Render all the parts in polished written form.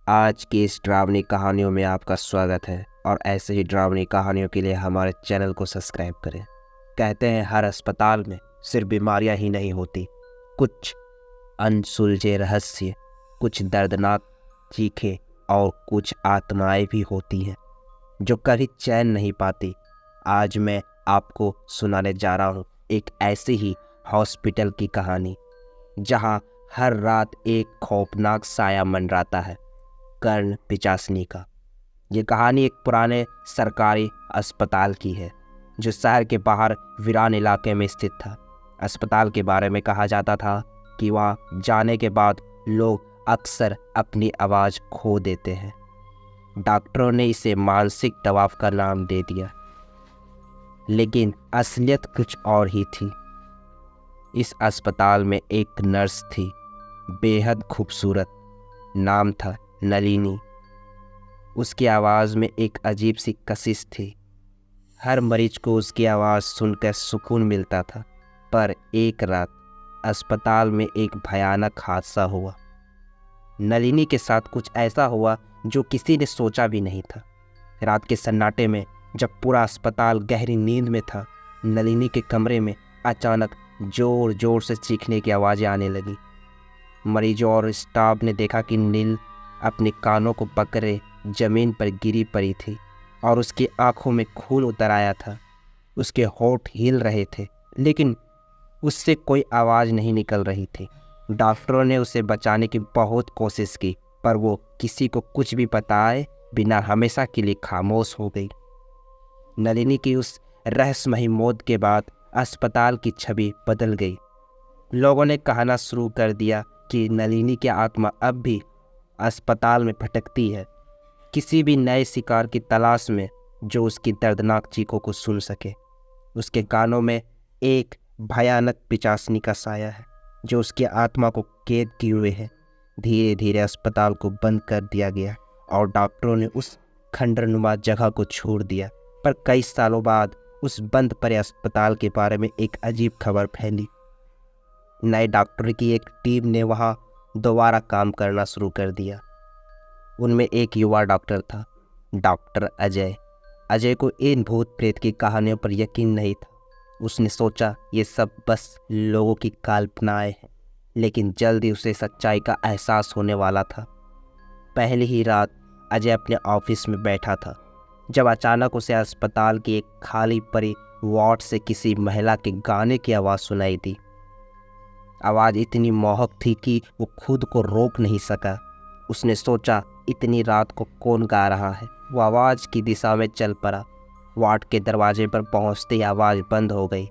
आज की इस डरावनी कहानियों में आपका स्वागत है और ऐसे ही डरावनी कहानियों के लिए हमारे चैनल को सब्सक्राइब करें। कहते हैं हर अस्पताल में सिर्फ बीमारियां ही नहीं होती, कुछ अनसुलझे रहस्य, कुछ दर्दनाक चीखें और कुछ आत्माएं भी होती हैं जो कभी चैन नहीं पाती। आज मैं आपको सुनाने जा रहा हूँ एक ऐसी ही हॉस्पिटल की कहानी जहाँ हर रात एक खौफनाक साया मंडराता है, कर्ण पिचासनी का। ये कहानी एक पुराने सरकारी अस्पताल की है जो शहर के बाहर वीरान इलाके में स्थित था। अस्पताल के बारे में कहा जाता था कि वहाँ जाने के बाद लोग अक्सर अपनी आवाज़ खो देते हैं। डॉक्टरों ने इसे मानसिक दबाव का नाम दे दिया, लेकिन असलियत कुछ और ही थी। इस अस्पताल में एक नर्स थी, बेहद खूबसूरत, नाम था नलिनी। उसकी आवाज़ में एक अजीब सी कशिश थी। हर मरीज को उसकी आवाज़ सुनकर सुकून मिलता था। पर एक रात अस्पताल में एक भयानक हादसा हुआ। नलिनी के साथ कुछ ऐसा हुआ जो किसी ने सोचा भी नहीं था। रात के सन्नाटे में जब पूरा अस्पताल गहरी नींद में था, नलिनी के कमरे में अचानक जोर जोर से चीखने की आवाज़ें आने लगी। मरीजों और स्टाफ ने देखा कि नील अपने कानों को पकड़े जमीन पर गिरी पड़ी थी और उसकी आंखों में खून उतर आया था। उसके होंठ हिल रहे थे, लेकिन उससे कोई आवाज़ नहीं निकल रही थी। डॉक्टरों ने उसे बचाने की बहुत कोशिश की, पर वो किसी को कुछ भी बताए बिना हमेशा के लिए खामोश हो गई। नलिनी की उस रहस्यमयी मौत के बाद अस्पताल की छवि बदल गई। लोगों ने कहना शुरू कर दिया कि नलिनी की आत्मा अब भी अस्पताल में भटकती है, किसी भी नए शिकार की तलाश में जो उसकी दर्दनाक चीखों को सुन सके। उसके कानों में एक भयानक पिचासनी का साया है जो उसकी आत्मा को कैद किए हुए है। धीरे धीरे अस्पताल को बंद कर दिया गया और डॉक्टरों ने उस खंडरनुमा जगह को छोड़ दिया। पर कई सालों बाद उस बंद पड़े अस्पताल के बारे में एक अजीब खबर फैली। नए डॉक्टर की एक टीम ने वहाँ दोबारा काम करना शुरू कर दिया। उनमें एक युवा डॉक्टर था, डॉक्टर अजय। अजय को इन भूत प्रेत की कहानियों पर यकीन नहीं था। उसने सोचा ये सब बस लोगों की कल्पनाएं हैं, लेकिन जल्द ही उसे सच्चाई का एहसास होने वाला था। पहली ही रात अजय अपने ऑफिस में बैठा था जब अचानक उसे अस्पताल की एक खाली पड़ी वार्ड से किसी महिला के गाने की आवाज़ सुनाई दी। आवाज़ इतनी मोहक थी कि वो खुद को रोक नहीं सका। उसने सोचा इतनी रात को कौन गा रहा है। वो आवाज़ की दिशा में चल पड़ा। वार्ड के दरवाजे पर पहुंचते ही आवाज़ बंद हो गई।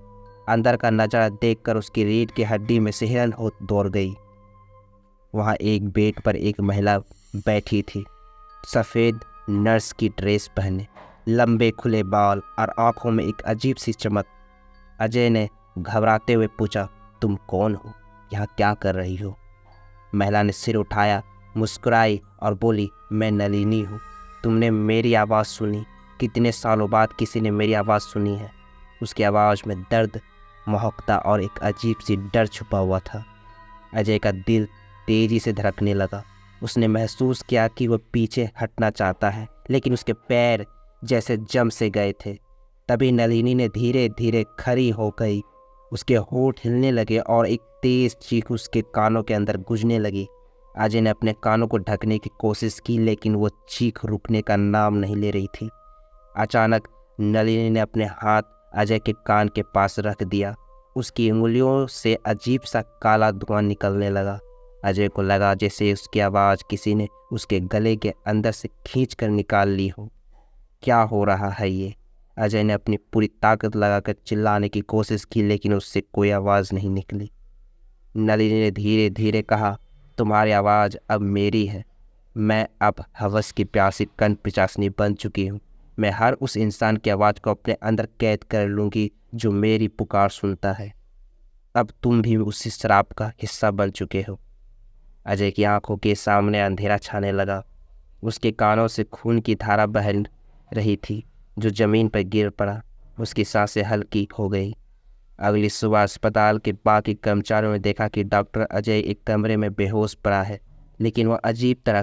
अंदर का नज़ारा देखकर उसकी रीढ़ की हड्डी में सिहरन हो दौड़ गई। वहाँ एक बेड पर एक महिला बैठी थी, सफ़ेद नर्स की ड्रेस पहने, लंबे खुले बाल और आंखों में एक अजीब सी चमक। अजय ने घबराते हुए पूछा, तुम कौन हो, यहाँ क्या कर रही हो? महिला ने सिर उठाया, मुस्कुराई और बोली, मैं नलिनी हूँ। तुमने मेरी आवाज़ सुनी? कितने सालों बाद किसी ने मेरी आवाज़ सुनी है। उसकी आवाज़ में दर्द, मोहकता और एक अजीब सी डर छुपा हुआ था। अजय का दिल तेज़ी से धड़कने लगा। उसने महसूस किया कि वह पीछे हटना चाहता है, लेकिन उसके पैर जैसे जम से गए थे। तभी नलिनी ने धीरे धीरे खड़ी हो गई। उसके होंठ हिलने लगे और एक तेज़ चीख उसके कानों के अंदर गूंजने लगी। अजय ने अपने कानों को ढकने की कोशिश की, लेकिन वो चीख रुकने का नाम नहीं ले रही थी। अचानक नलिनी ने अपने हाथ अजय के कान के पास रख दिया। उसकी उंगलियों से अजीब सा काला धुआं निकलने लगा। अजय को लगा जैसे उसकी आवाज़ किसी ने उसके गले के अंदर से खींच कर निकाल ली हो। क्या हो रहा है ये? अजय ने अपनी पूरी ताकत लगाकर चिल्लाने की कोशिश की, लेकिन उससे कोई आवाज़ नहीं निकली। नलिनी ने धीरे धीरे कहा, तुम्हारी आवाज़ अब मेरी है। मैं अब हवस की प्यासी कर्ण पिचासनी बन चुकी हूँ। मैं हर उस इंसान की आवाज़ को अपने अंदर कैद कर लूँगी जो मेरी पुकार सुनता है। अब तुम भी उसी शराब का हिस्सा बन चुके हो। अजय की आंखों के सामने अंधेरा छाने लगा। उसके कानों से खून की धारा बह रही थी जो ज़मीन पर गिर पड़ा। उसकी सांसें हल्की हो गई। अगली सुबह अस्पताल के बाकी कर्मचारियों ने देखा कि डॉक्टर अजय एक कमरे में बेहोश पड़ा है, लेकिन वह अजीब तरह से